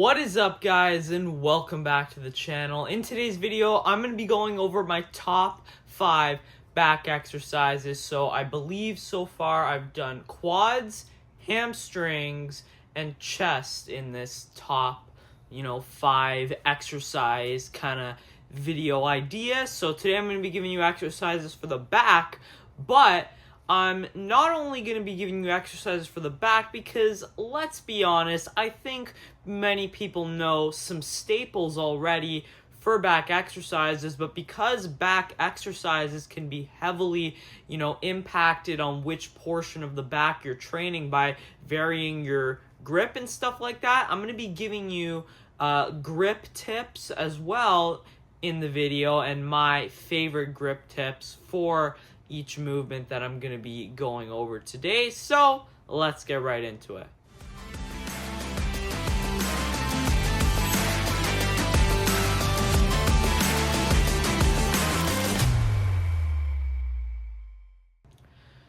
What is up, guys, and welcome back to the channel. In today's video, I'm going to be going over my top 5 back exercises. So I believe so far I've done quads, hamstrings, and chest in this top, 5 exercise kind of video idea. So today I'm going to be giving you exercises for the back, but I'm not only going to be giving you exercises for the back because, let's be honest, I think many people know some staples already for back exercises, but because back exercises can be heavily, impacted on which portion of the back you're training by varying your grip and stuff like that, I'm going to be giving you grip tips as well in the video and my favorite grip tips for each movement that I'm going to be going over today. So let's get right into it.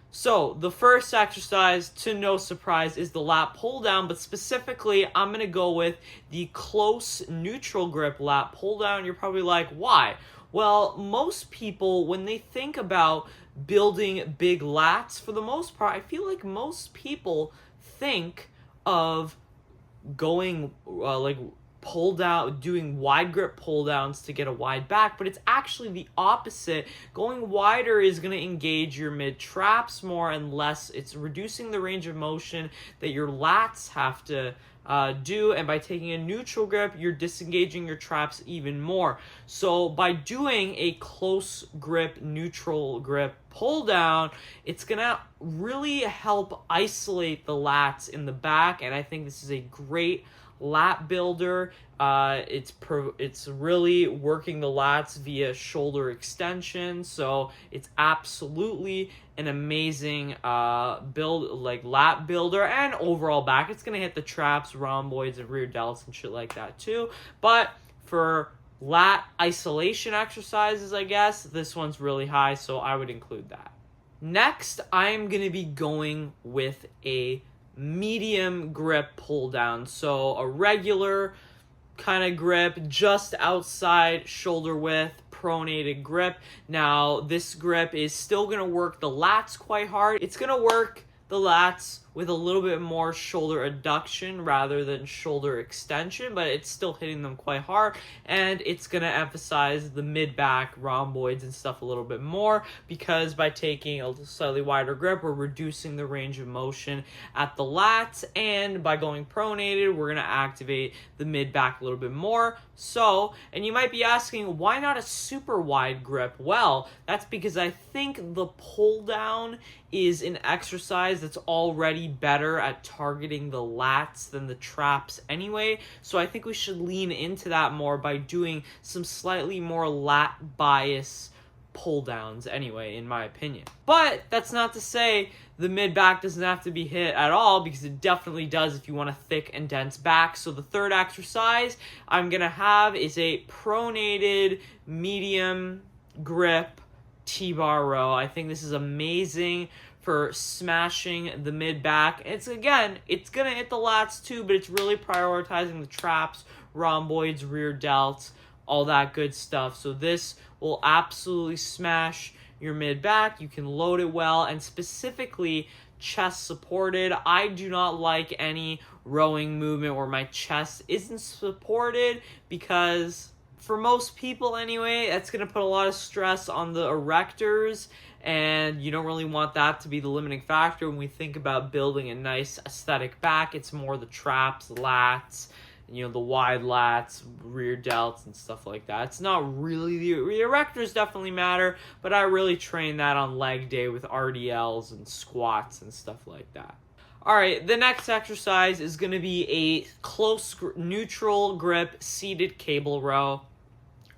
So the first exercise, to no surprise, is the lat pull down, but specifically I'm going to go with the close neutral grip lat pull down. You're probably like, why? Well, most people, when they think about building big lats, for the most part, I feel like most people think of going pull down, doing wide grip pull downs to get a wide back, but it's actually the opposite. Going wider is going to engage your mid traps more and less. It's reducing the range of motion that your lats have to do, and by taking a neutral grip, you're disengaging your traps even more. So by doing a close grip, neutral grip pull down, it's gonna really help isolate the lats in the back, and I think this is a great lat builder. It's really working the lats via shoulder extension, so it's absolutely an amazing lat builder and overall back. It's gonna hit the traps, rhomboids, and rear delts and shit like that too. But for lat isolation exercises, I guess this one's really high, so I would include that. Next, I'm gonna be going with a medium grip pull down. So a regular kind of grip just outside shoulder width, pronated grip. Now this grip is still going to work the lats quite hard. It's going to work the lats with a little bit more shoulder adduction rather than shoulder extension, but it's still hitting them quite hard, and it's going to emphasize the mid-back rhomboids and stuff a little bit more, because by taking a slightly wider grip, we're reducing the range of motion at the lats, and by going pronated, we're going to activate the mid-back a little bit more. So, and you might be asking, why not a super wide grip? Well, that's because I think the pull down is an exercise that's already better at targeting the lats than the traps anyway, so I think we should lean into that more by doing some slightly more lat bias pull downs anyway, in my opinion. But that's not to say the mid back doesn't have to be hit at all, because it definitely does if you want a thick and dense back. So the third exercise I'm gonna have is a pronated medium grip T-bar row. I think this is amazing for smashing the mid-back. It's gonna hit the lats too, but it's really prioritizing the traps, rhomboids, rear delts, all that good stuff. So this will absolutely smash your mid-back. You can load it well, and specifically chest supported. I do not like any rowing movement where my chest isn't supported, because for most people anyway, that's going to put a lot of stress on the erectors, and you don't really want that to be the limiting factor when we think about building a nice aesthetic back. It's more the traps, the lats, the wide lats, rear delts, and stuff like that. It's not really, the erectors definitely matter, but I really train that on leg day with RDLs and squats and stuff like that. Alright, the next exercise is going to be a close neutral grip seated cable row.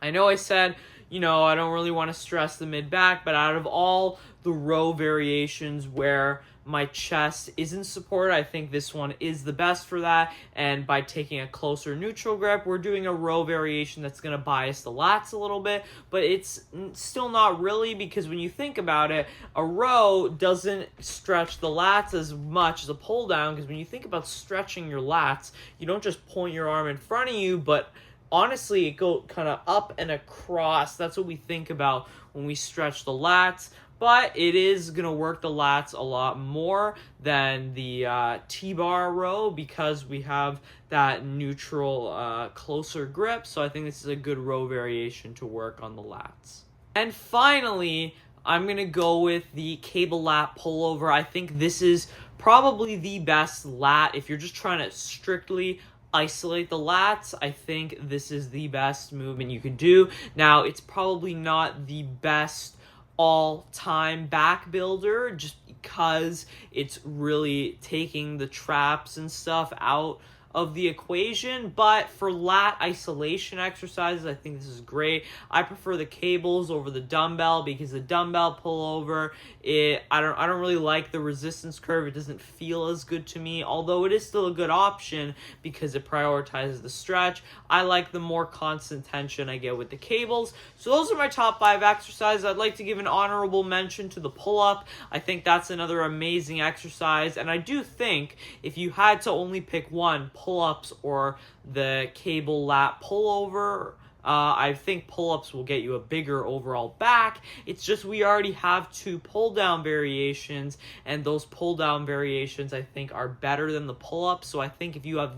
I know I said, I don't really want to stress the mid-back, but out of all the row variations where my chest isn't supported, I think this one is the best for that. And by taking a closer neutral grip, we're doing a row variation that's going to bias the lats a little bit, but it's still not really, because when you think about it, a row doesn't stretch the lats as much as a pull down, because when you think about stretching your lats, you don't just point your arm in front of you, but honestly, it go kind of up and across. That's what we think about when we stretch the lats. But it is going to work the lats a lot more than the T-bar row, because we have that neutral, closer grip. So I think this is a good row variation to work on the lats. And finally, I'm going to go with the cable lat pullover. I think this is probably the best lat. If you're just trying to strictly isolate the lats, I think this is the best movement you could do. Now, it's probably not the best all-time back builder, just because it's really taking the traps and stuff out of the equation, but for lat isolation exercises, I think this is great. I prefer the cables over the dumbbell, because the dumbbell pullover, I don't really like the resistance curve. It doesn't feel as good to me, although it is still a good option because it prioritizes the stretch. I like the more constant tension I get with the cables. So those are my top 5 exercises. I'd like to give an honorable mention to the pull-up. I think that's another amazing exercise, and I do think if you had to only pick one, pull-ups or the cable lat pullover, I think pull-ups will get you a bigger overall back. It's just we already have 2 pull-down variations, and those pull-down variations I think are better than the pull-ups. So I think if you have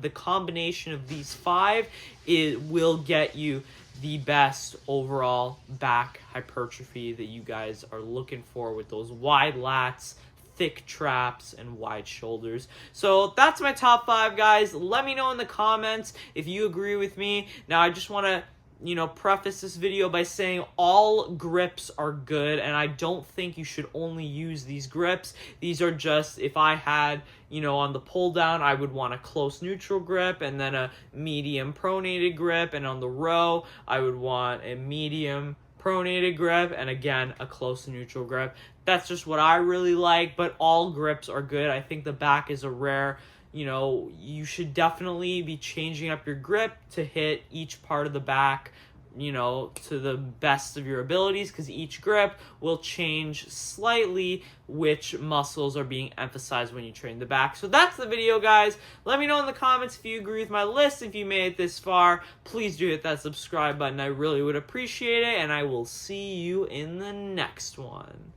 the combination of these 5, it will get you the best overall back hypertrophy that you guys are looking for, with those wide lats, thick traps, and wide shoulders. So that's my top 5, guys. Let me know in the comments if you agree with me. Now, I just want to preface this video by saying all grips are good, and I don't think you should only use these grips. These are just, if I had, on the pull down, I would want a close neutral grip and then a medium pronated grip, and on the row, I would want a medium pronated grip and again a close neutral grip. That's just what I really like, but all grips are good. I think the back is a rare, you should definitely be changing up your grip to hit each part of the back, to the best of your abilities, because each grip will change slightly which muscles are being emphasized when you train the back. So that's the video, guys. Let me know in the comments if you agree with my list. If you made it this far, please do hit that subscribe button. I really would appreciate it, and I will see you in the next one.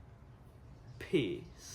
Peace.